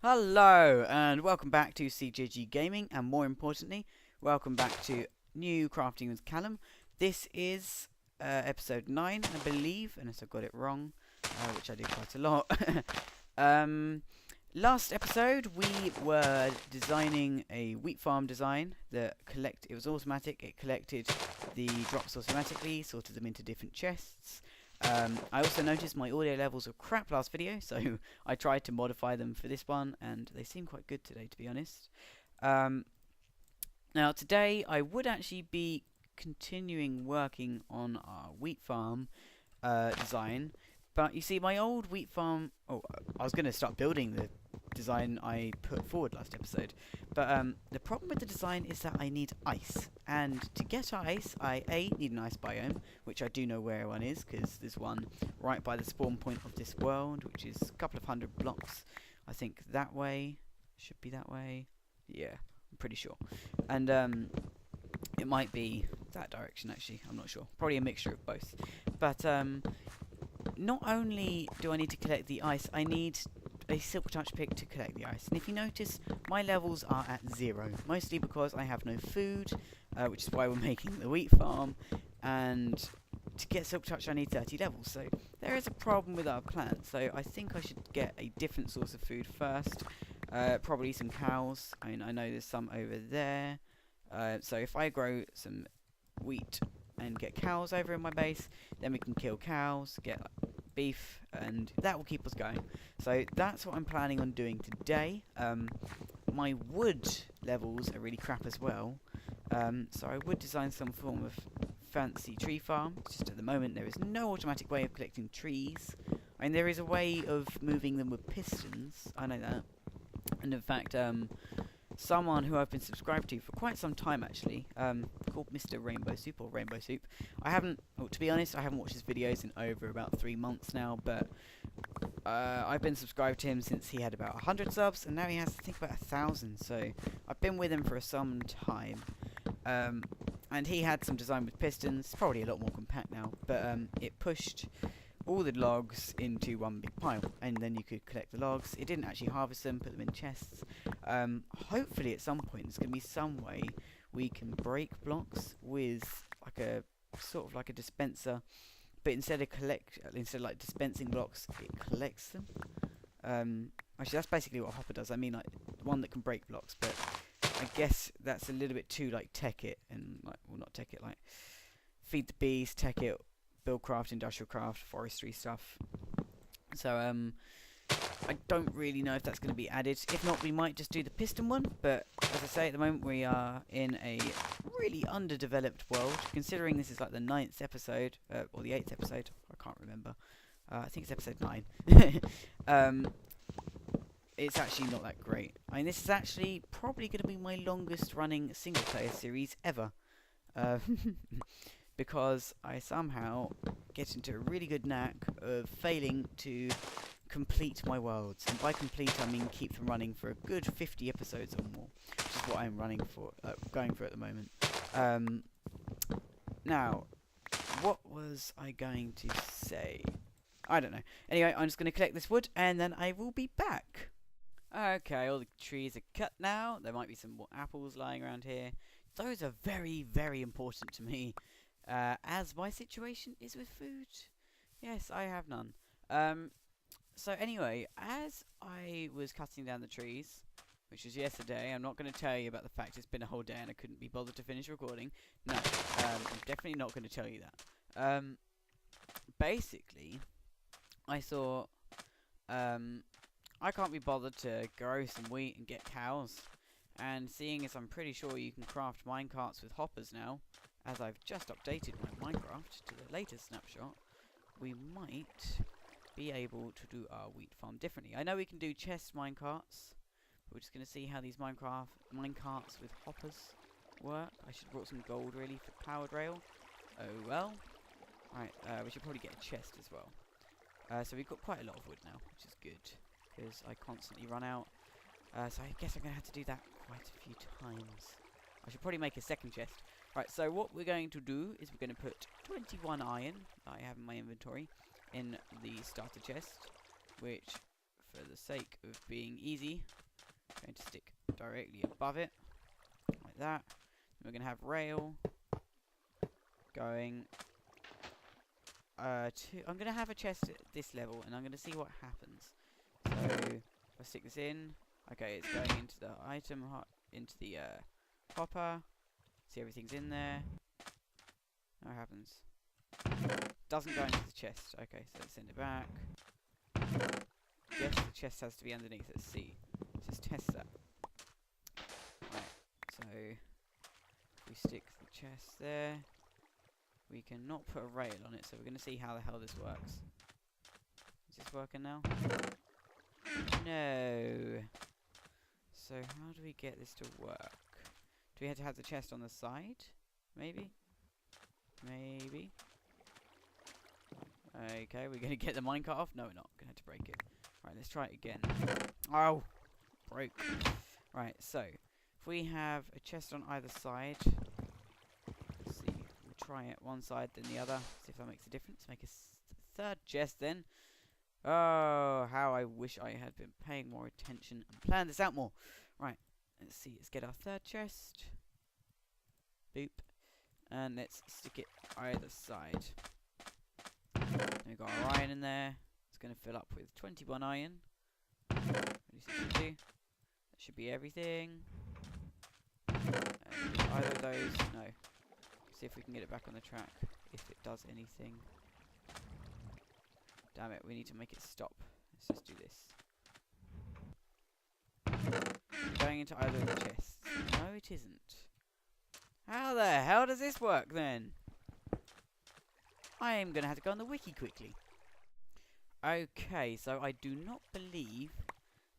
Hello and welcome back to CJG Gaming, and more importantly, welcome back to New Crafting with Callum. This is episode 9, I believe, unless I got it wrong, which I do quite a lot. Last episode we were designing a wheat farm design that it was automatic. It collected the drops automatically, sorted them into different chests. I also noticed my audio levels were crap last video, so I tried to modify them for this one, and they seem quite good today, to be honest. Now, today I would actually be continuing working on our wheat farm design, but you see, my old wheat farm... Oh, I was going to start building the design I put forward last episode, but the problem with the design is that I need ice, and to get ice, I need an ice biome, which I do know where one is, because there's one right by the spawn point of this world, which is a couple of 100 blocks. I think that way, should be that way, yeah, I'm pretty sure, and it might be that direction actually, I'm not sure, probably a mixture of both, but not only do I need to collect the ice, I need a silk touch pick to collect the ice. And if you notice, my levels are at 0, mostly because I have no food, which is why we're making the wheat farm, and to get silk touch I need 30 levels, so there is a problem with our plant. So I think I should get a different source of food first, probably some cows. I mean, I know there's some over there, so if I grow some wheat and get cows over in my base, then we can kill cows, get beef, and that will keep us going. So that's what I'm planning on doing today. My wood levels are really crap as well, so I would design some form of fancy tree farm. Just at the moment there is no automatic way of collecting trees. I mean, there is a way of moving them with pistons, I know that, and in fact someone who I've been subscribed to for quite some time actually, called Mr. Rainbow Soup, or Rainbow Soup. Well, to be honest, I haven't watched his videos in over about 3 months now, but I've been subscribed to him since he had about 100 subs, and now he has, I think, about 1,000, so I've been with him for some time. And he had some design with pistons, probably a lot more compact now, but it pushed all the logs into one big pile, and then you could collect the logs. It didn't actually harvest them, put them in chests. Hopefully at some point there's going to be some way we can break blocks with like a sort of like a dispenser, but instead of like dispensing blocks, it collects them. Actually, that's basically what a hopper does. I mean, like one that can break blocks, but I guess that's a little bit too like tech it, and like, well, not tech it, like feed the bees, tech it, build craft, industrial craft, forestry stuff. So I don't really know if that's going to be added. If not, we might just do the piston one, but as I say, at the moment we are in a really underdeveloped world, considering this is like the 9th episode, or the 8th episode, I can't remember. I think it's episode 9. It's actually not that great. I mean, this is actually probably going to be my longest running single player series ever. Because I somehow get into a really good knack of failing to complete my worlds. And by complete, I mean keep them running for a good 50 episodes or more, which is what I'm going for at the moment. Now, what was I going to say? I don't know. Anyway, I'm just going to collect this wood, and then I will be back. Okay, all the trees are cut now. There might be some more apples lying around here. Those are very, very important to me, as my situation is with food. Yes, I have none. So anyway, as I was cutting down the trees, which was yesterday, I'm not going to tell you about the fact it's been a whole day and I couldn't be bothered to finish recording. No, I'm definitely not going to tell you that. Basically, I thought, I can't be bothered to grow some wheat and get cows. And seeing as I'm pretty sure you can craft minecarts with hoppers now, as I've just updated my Minecraft to the latest snapshot, we might be able to do our wheat farm differently. I know we can do chest minecarts, but we're just going to see how these minecarts with hoppers work. I should have brought some gold really for powered rail. Oh well. Right, we should probably get a chest as well. So we've got quite a lot of wood now, which is good, because I constantly run out. So I guess I'm going to have to do that quite a few times. I should probably make a second chest. Right, so what we're going to do is we're going to put 21 iron that I have in my inventory in the starter chest, which for the sake of being easy, I'm going to stick directly above it, like that. We're going to have rail going I'm going to have a chest at this level, and I'm going to see what happens. So, if I stick this in, okay, it's going into the item, into the hopper. See, everything's in there. Now what happens? Doesn't go into the chest. Okay, so let's send it back. Yes, the chest has to be underneath. Let's see. Let's just test that. Right, so if we stick the chest there, we cannot put a rail on it, so we're going to see how the hell this works. Is this working now? No. So how do we get this to work? Do we have to have the chest on the side? Maybe? Maybe. Okay, we're going to get the minecart off? No, we're not. Going to have to break it. Right, let's try it again. Oh! Broke. Right, so if we have a chest on either side, let's see. We'll try it one side then the other. See if that makes a difference. Make a third chest then. Oh, how I wish I had been paying more attention and planned this out more. Right, let's see. Let's get our third chest. Boop. And let's stick it either side. We've got our iron in there. It's going to fill up with 21 iron. At least it should do. That should be everything. Either of those, no. See if we can get it back on the track. If it does anything. Damn it, we need to make it stop. Let's just do this. Going into either of the chests. No, it isn't. How the hell does this work then? I am going to have to go on the wiki quickly. Okay, so I do not believe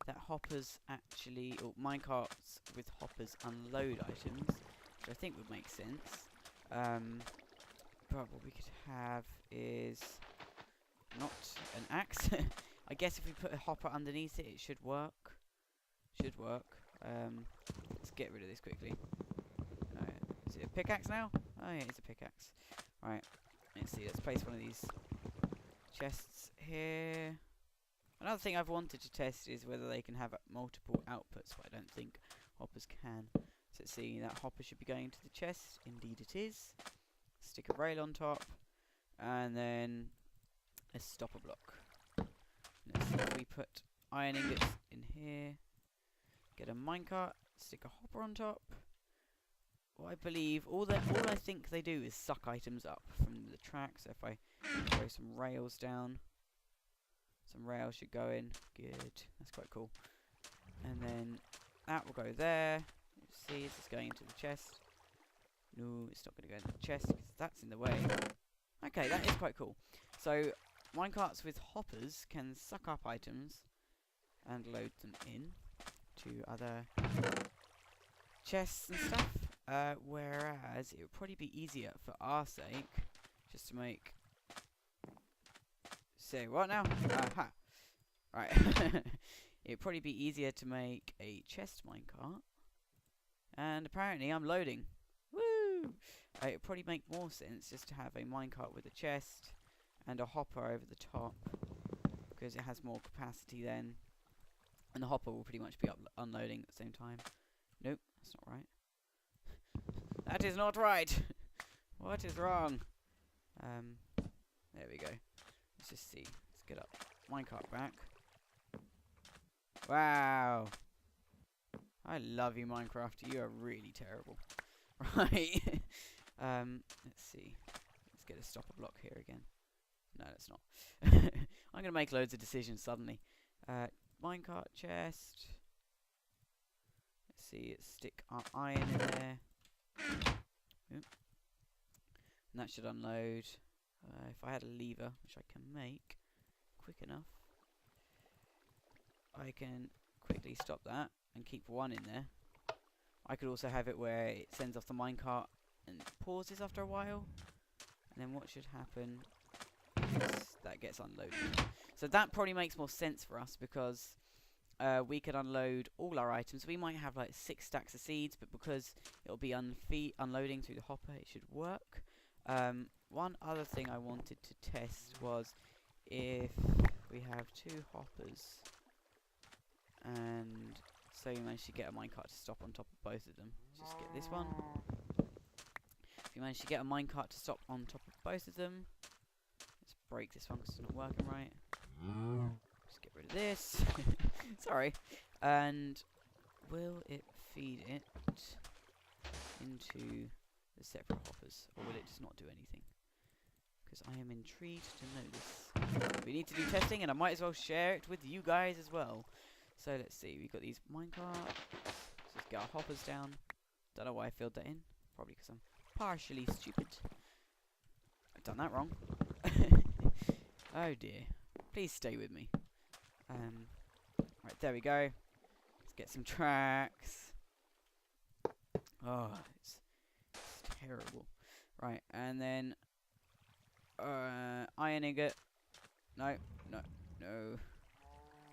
that hoppers actually, or minecarts with hoppers unload items, which I think would make sense. But what we could have is not an axe. I guess if we put a hopper underneath it, it should work. Should work. Let's get rid of this quickly. Is it a pickaxe now? Oh yeah, it's a pickaxe. Right. Let's see, let's place one of these chests here. Another thing I've wanted to test is whether they can have multiple outputs, but I don't think hoppers can. So let's see, that hopper should be going to the chest. Indeed it is. Stick a rail on top, and then a stopper block. Let's see if we put iron ingots in here. Get a minecart, stick a hopper on top. What I believe, all I think they do is suck items up from the track. So if I throw some rails down, some rails should go in. Good, that's quite cool. And then that will go there. Let's see, is this going into the chest? No, it's not going to go into the chest because that's in the way. Okay, that is quite cool. So minecarts with hoppers can suck up items and load them in to other chests and stuff. Whereas it would probably be easier for our sake just to make. Say what now? Aha! Right. It would probably be easier to make a chest minecart. And apparently I'm loading. Woo! It would probably make more sense just to have a minecart with a chest and a hopper over the top, because it has more capacity then. And the hopper will pretty much be unloading at the same time. Nope, that's not right. That is not right. What is wrong? There we go. Let's just see. Let's get up. Minecart back. Wow. I love you, Minecraft. You are really terrible. Right. Let's see. Let's get a stopper block here again. No, let's not. I'm gonna make loads of decisions suddenly. Minecart chest. Let's see. Let's stick our iron in there. Oop. And that should unload. If I had a lever, which I can make quick enough, I can quickly stop that and keep one in there. I could also have it where it sends off the minecart and pauses after a while, and then what should happen is that gets unloaded. So that probably makes more sense for us, because we could unload all our items. We might have like 6 stacks of seeds, but because it'll be unloading through the hopper, it should work. One other thing I wanted to test was if we have 2 hoppers And so you manage to get a minecart to stop on top of both of them. Let's just get this one. If you manage to get a minecart to stop on top of both of them, let's break this one because it's not working right. Just get rid of this. Sorry. And will it feed it into the separate hoppers, or will it just not do anything? Because I am intrigued to know this. We need to do testing, and I might as well share it with you guys as well. So let's see, we've got these minecarts. Let's just get our hoppers down. Don't know why I filled that in. Probably because I'm partially stupid. I've done that wrong. Oh dear. Please stay with me. Right, there we go. Let's get some tracks. Oh, it's terrible. Right, and then iron ingot. No.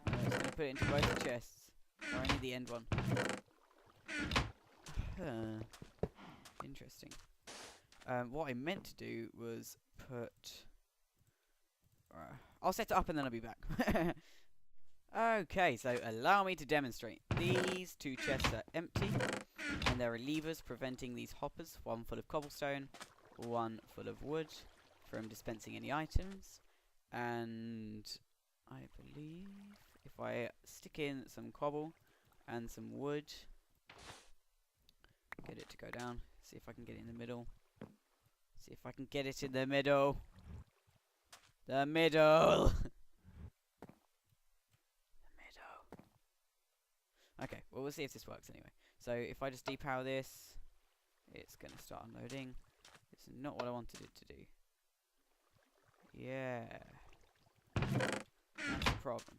I'm just gonna put it into both the chests. Or only the end one. Interesting. What I meant to do was put... I'll set it up and then I'll be back. Okay, so allow me to demonstrate. These two chests are empty, and there are levers preventing these hoppers, one full of cobblestone, one full of wood, from dispensing any items. And I believe if I stick in some cobble and some wood, get it to go down, see if I can get it in the middle. See if I can get it in the middle. The middle! Okay, well, we'll see if this works anyway. So, if I just depower this, it's going to start unloading. It's not what I wanted it to do. Yeah. That's the problem.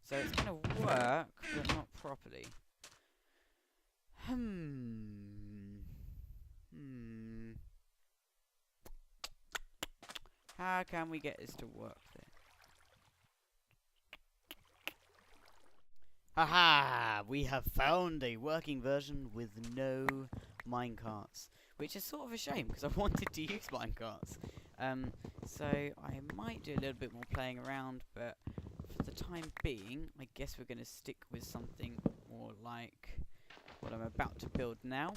So, it's going to work, but not properly. How can we get this to work then? Haha! We have found a working version with no minecarts, which is sort of a shame because I wanted to use minecarts. So I might do a little bit more playing around, but for the time being, I guess we're going to stick with something more like what I'm about to build now.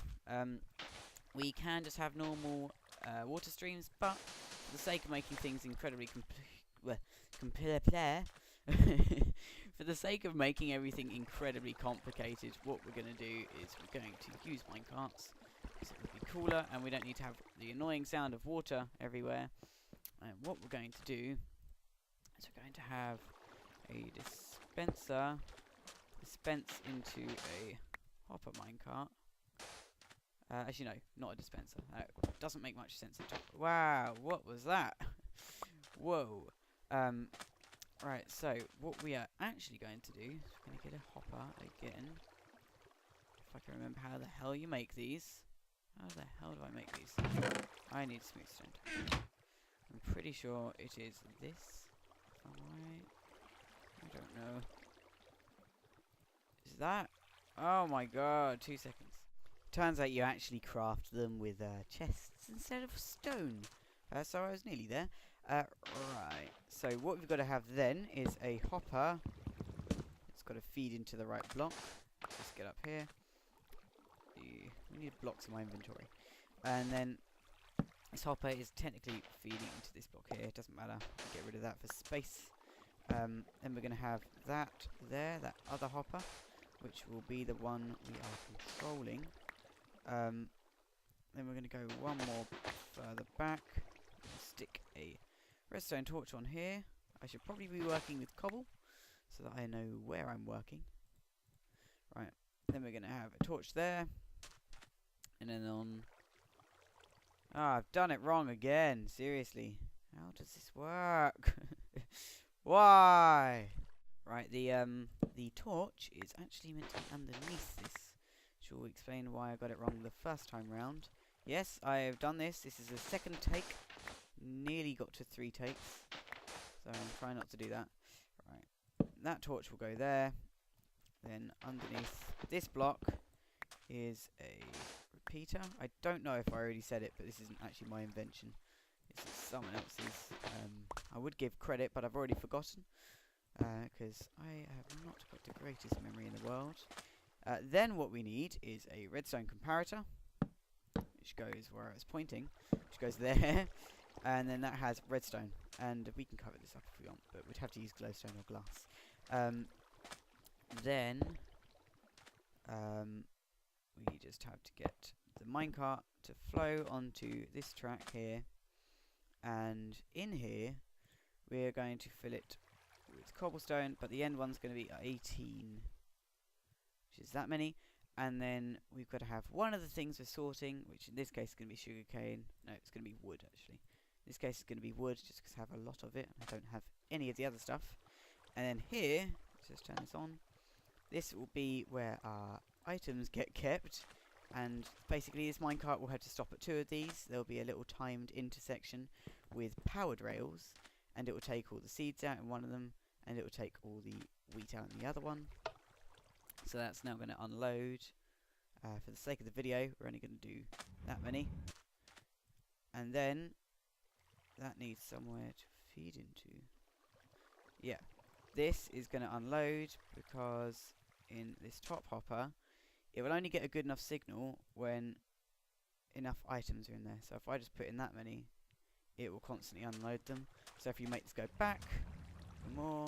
We can just have normal water streams, but for the sake of making things incredibly for the sake of making everything incredibly complicated, what we're going to do is we're going to use minecarts, because it would be cooler, and we don't need to have the annoying sound of water everywhere. And what we're going to do is we're going to have a dispenser dispense into a hopper minecart. Actually, no, not a dispenser. Doesn't make much sense at all. Wow, what was that? Whoa. Right, so what we are actually going to do is we're going to get a hopper again. If I can remember how the hell you make these. How the hell do I make these? I need smooth stone. I'm pretty sure it is this. If I'm right. I don't know. Is that? Oh my god, 2 seconds. Turns out you actually craft them with chests instead of stone. So I was nearly there. Right, so what we've got to have then is a hopper. It's got to feed into the right block. Let's get up here. We need blocks in my inventory. And then this hopper is technically feeding into this block here. It doesn't matter. I'll get rid of that for space. Then we're going to have that there, that other hopper, which will be the one we are controlling. Then we're going to go one more further back. Stick a redstone torch on here. I should probably be working with cobble so that I know where I'm working. Right, then we're going to have a torch there. And then on... Ah, I've done it wrong again. Seriously. How does this work? Why? Right, the torch is actually meant to be underneath this. Which will explain why I got it wrong the first time round. Yes, I have done this. This is the second take. Nearly got to 3 takes. So I'm trying not to do that. Right. That torch will go there. Then underneath this block is a repeater. I don't know if I already said it, but this isn't actually my invention. This is someone else's. I would give credit, but I've already forgotten. because I have not got the greatest memory in the world. Then what we need is a redstone comparator, which goes where I was pointing, which goes there, and then that has redstone. And we can cover this up if we want, but we'd have to use glowstone or glass. Then we just have to get the minecart to flow onto this track here, and in here we're going to fill it with cobblestone, but the end one's going to be 18, which is that many. And then we've got to have one of the things we're sorting, which in this case is going to be sugarcane. No, it's going to be wood, actually. In this case it's going to be wood, just because I have a lot of it, and I don't have any of the other stuff. And then here, let's just turn this on. This will be where our items get kept, and basically this minecart will have to stop at 2 of these. There'll be a little timed intersection with powered rails, and it will take all the seeds out in one of them, and it will take all the wheat out in the other one. So that's now going to unload. For the sake of the video, we're only going to do that many. And then that needs somewhere to feed into. Yeah, this is going to unload because in this top hopper, it will only get a good enough signal when enough items are in there. So if I just put in that many, it will constantly unload them. So if you make this go back for more,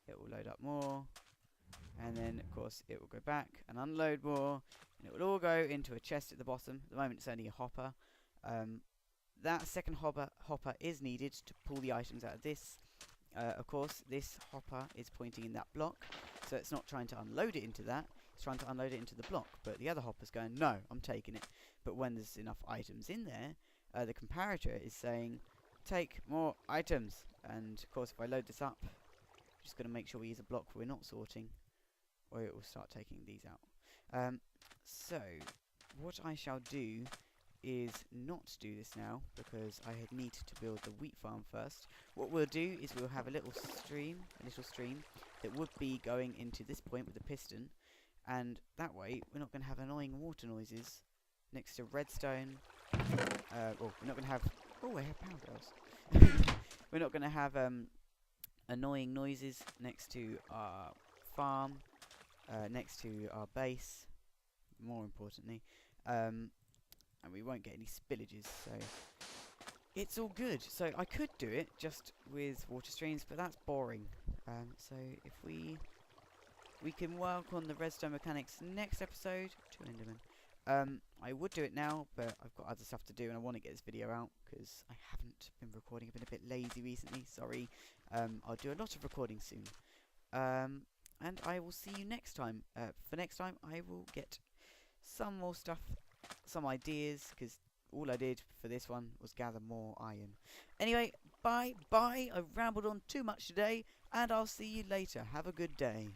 it will load up more. And then, of course, it will go back and unload more, and it will all go into a chest at the bottom. At the moment, it's only a hopper. That second hopper is needed to pull the items out of this. Of course, this hopper is pointing in that block, so it's not trying to unload it into that. It's trying to unload it into the block, but the other hopper's going, no, I'm taking it. But when there's enough items in there, the comparator is saying, take more items. And, of course, if I load this up, I'm just going to make sure we use a block we're not sorting, or it will start taking these out. So, what I shall do is not do this now, because I had need to build the wheat farm first. What we'll do is we'll have a little stream that would be going into this point with the piston, and that way we're not going to have annoying water noises next to redstone. We're not going to have... Oh, I have power rails. We're not going to have annoying noises next to our farm, next to our base, more importantly, and we won't get any spillages, so it's all good. So I could do it just with water streams, but that's boring. So if we can work on the redstone mechanics next episode. 2 Endermen. I would do it now, but I've got other stuff to do, and I want to get this video out because I haven't been recording. I've been a bit lazy recently. Sorry. I'll do a lot of recording soon. And I will see you next time. For next time, I will get some more stuff, some ideas, because all I did for this one was gather more iron. Anyway, bye. I rambled on too much today, and I'll see you later. Have a good day.